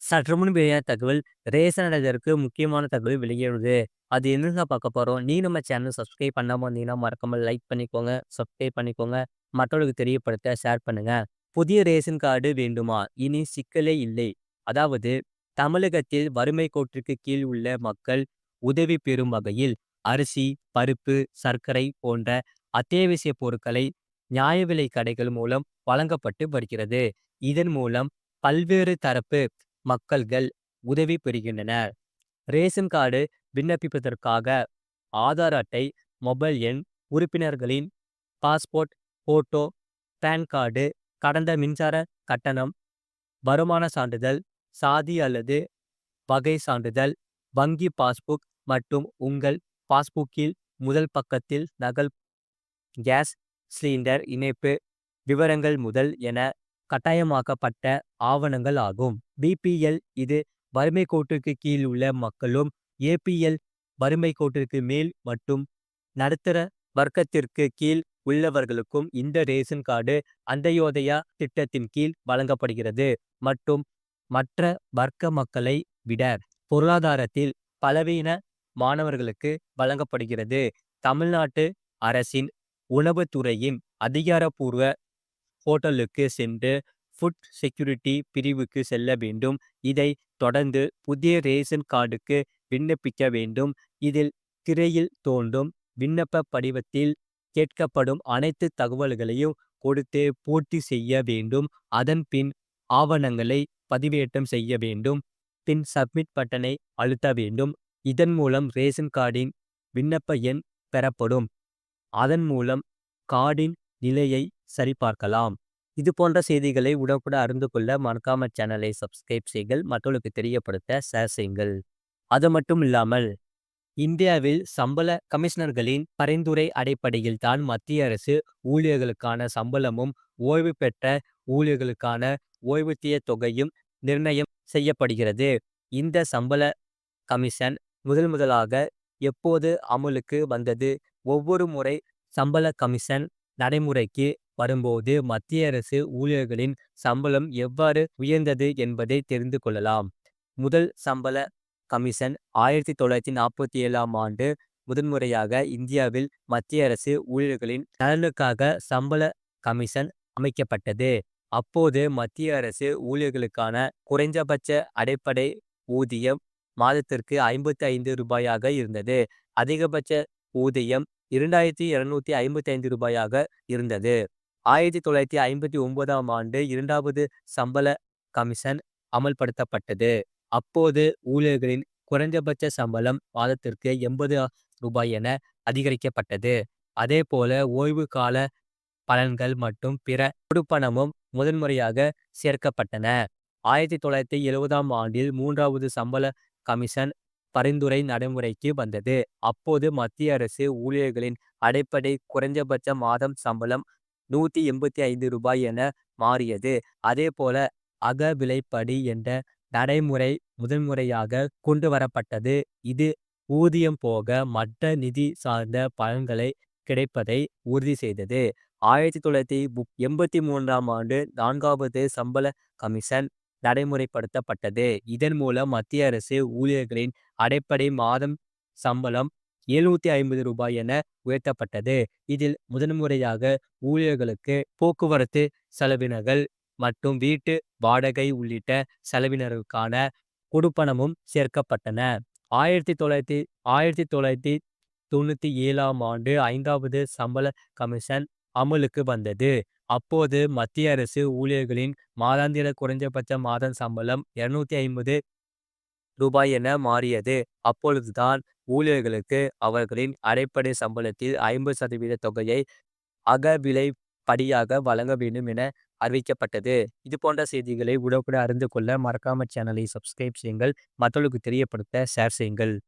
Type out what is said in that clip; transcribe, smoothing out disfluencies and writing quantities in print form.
சற்று முன் வெளியான தகவல், ரேஷன் அடைதற்கு முக்கியமான தகவல் வெளியிடுது. அது என்னன்னு பார்க்க போறோம். நீ நம்ம சேனல் சப்ஸ்கிரைப் பண்ணாம இருந்தீங்கன்னா, மறக்காம லைக் பண்ணிக்கோங்க, சப்ஸ்கிரைப் பண்ணிக்கோங்க. மற்றவர்களுக்கு தெரியப்படுத்த ஷேர் பண்ணுங்க. புதிய ரேஷன் கார்டு வேண்டுமா? இனி சிக்கலே இல்லை. அதாவது, தமிழகத்தில் வறுமை கோட்டிற்கு கீழ் உள்ள மக்கள் உதவி பெறும் வகையில் அரிசி, பருப்பு, சர்க்கரை போன்ற அத்தியாவசிய பொருட்களை நியாய விலை கடைகள் மூலம் வழங்கப்பட்டு வருகிறது. இதன் மூலம் பல்வேறு தரப்பு மக்கள்கள் உதவி பெறுகின்றனர். ரேஷன் கார்டு விண்ணப்பிப்பதற்காக ஆதார் அட்டை, மொபைல் எண், உறுப்பினர்களின் பாஸ்போர்ட் போட்டோ, பான் கார்டு, கடந்த மின்சார கட்டணம், வருமான சான்றிதழ், சாதி அல்லது வகை சான்றிதழ், வங்கி பாஸ்புக் மற்றும் உங்கள் பாஸ்புக்கில் முதல் பக்கத்தில் நகல், கேஸ் சிலிண்டர் இணைப்பு விவரங்கள் முதல் என கட்டாயமாக்கப்பட்ட ஆவணங்கள் ஆகும். பிபிஎல் இது வறுமை கோட்டிற்கு கீழ் உள்ள மக்களும், ஏபிஎல் வறுமை கோட்டிற்கு மேல் மற்றும் நடுத்தர வர்க்கத்திற்கு கீழ் உள்ளவர்களுக்கும் இந்த ரேஷன் கார்டு அந்தயோதயா திட்டத்தின் கீழ் வழங்கப்படுகிறது. மற்றும் மற்ற வர்க்க மக்களை விட பொருளாதாரத்தில் பலவீன மாணவர்களுக்கு வழங்கப்படுகிறது. தமிழ்நாட்டு அரசின் உணவுத்துறையின் அதிகாரப்பூர்வ போர்ட்டலுக்கு சென்று ஃபுட் செக்யூரிட்டி பிரிவுக்கு செல்ல வேண்டும். இதை தொடர்ந்து புதிய ரேஷன் கார்டுக்கு விண்ணப்பிக்க வேண்டும். இதில் திரையில் தோன்றும் விண்ணப்ப படிவத்தில் கேட்கப்படும் அனைத்து தகவல்களையும் கொடுத்து பூர்த்தி செய்ய வேண்டும். அதன் பின் ஆவணங்களை பதிவேற்றம் செய்ய வேண்டும். பின் சப்மிட் பட்டனை அழுத்த வேண்டும். இதன் மூலம் ரேஷன் கார்டின் விண்ணப்ப எண் பெறப்படும். அதன் மூலம் கார்டின் நிலையை சரிபார்க்கலாம். இது போன்ற செய்திகளை உடனுக்குடன் அறிந்து கொள்ள மறக்காம சேனலை சப்ஸ்கிரைப் செய்யுங்கள். மற்றவர்களுக்கு தெரியப்படுத்த ஷேர் செய்யுங்கள். அது மட்டும் இல்லாமல், இந்தியாவில் சம்பள கமிஷனர்களின் பரிந்துரை அடிப்படையில் தான் மத்திய அரசு ஊழியர்களுக்கான சம்பளமும், ஓய்வு பெற்ற ஊழியர்களுக்கான ஓய்வூதிய தொகையும் நிர்ணயம் செய்யப்படுகிறது. இந்த சம்பள கமிஷன் முதலாக எப்போது அமலுக்கு வந்தது? ஒவ்வொரு முறை சம்பள கமிஷன் நடைமுறைக்கு வரும்போது மத்திய அரசு ஊழியர்களின் சம்பளம் எவ்வாறு உயர்ந்தது என்பதை தெரிந்து கொள்ளலாம். முதல் சம்பள கமிஷன் 1947ஆம் ஆண்டு முதன்முறையாக இந்தியாவில் மத்திய அரசு ஊழியர்களின் நலனுக்காக சம்பள கமிஷன் அமைக்கப்பட்டது. அப்போது மத்திய அரசு ஊழியர்களுக்கான குறைந்தபட்ச அடிப்படை ஊதியம் மாதத்திற்கு 55 ரூபாயாக இருந்தது. அதிகபட்ச ஊதியம் 2255 ரூபாயாக இருந்தது. 1959ஆம் ஆண்டு இரண்டாவது சம்பள கமிஷன் அமல்படுத்தப்பட்டது. அப்போது ஊழியர்களின் குறைந்தபட்ச சம்பளம் மாதத்திற்கு 80 ரூபாய் என அதிகரிக்கப்பட்டது. அதேபோல ஓய்வு கால பலன்கள் மற்றும் பிற கொடுப்பனமும் முதன்முறையாக சேர்க்கப்பட்டன. 1970ஆம் ஆண்டில் மூன்றாவது சம்பள கமிஷன் பரிந்துரை நடைமுறைக்கு வந்தது. அப்போது மத்திய அரசு ஊழியர்களின் அடிப்படை குறைந்தபட்ச மாதம் சம்பளம் 185 ரூபாய் என மாறியது. அதேபோல அகவிலைப்படி என்ற நடைமுறை முதன்முறையாக கொண்டு வரப்பட்டது. இது ஊதியம் போக மற்ற நிதி சார்ந்த பலன்களை கிடைப்பதை உறுதி செய்தது. 1983ஆம் ஆண்டு நான்காவது சம்பள கமிஷன் நடைமுறைப்படுத்தப்பட்டது. இதன் மூலம் மத்திய அரசு ஊழியர்களின் அடிப்படை மாதம் சம்பளம் 750 ரூபாய் என உயர்த்தப்பட்டது. இதில் முதன்முறையாக ஊழியர்களுக்கு போக்குவரத்து செலவினங்கள் மற்றும் வீட்டு வாடகை உள்ளிட்ட செலவினர்களுக்கான கொடுப்பனமும் சேர்க்கப்பட்டன. 1997ஆம் ஆண்டு ஐந்தாவது சம்பள கமிஷன் அமலுக்கு வந்தது. அப்போது மத்திய அரசு ஊழியர்களின் மாதாந்திர குறைந்தபட்ச மாத சம்பளம் 250 ரூபாய் என மாறியது. அப்பொழுதுதான் ஊழியர்களுக்கு அவர்களின் அடிப்படை சம்பளத்தில் 50% தொகையை அகவிலைப்படியாக வழங்க வேண்டும் என அறிவிக்கப்பட்டது. இது போன்ற செய்திகளை உடனுக்குடன் அறிந்து கொள்ள மறக்காம சேனலை சப்ஸ்கிரைப் செய்யுங்கள். மற்றவர்களுக்கு தெரியப்படுத்த ஷேர் செய்யுங்கள்.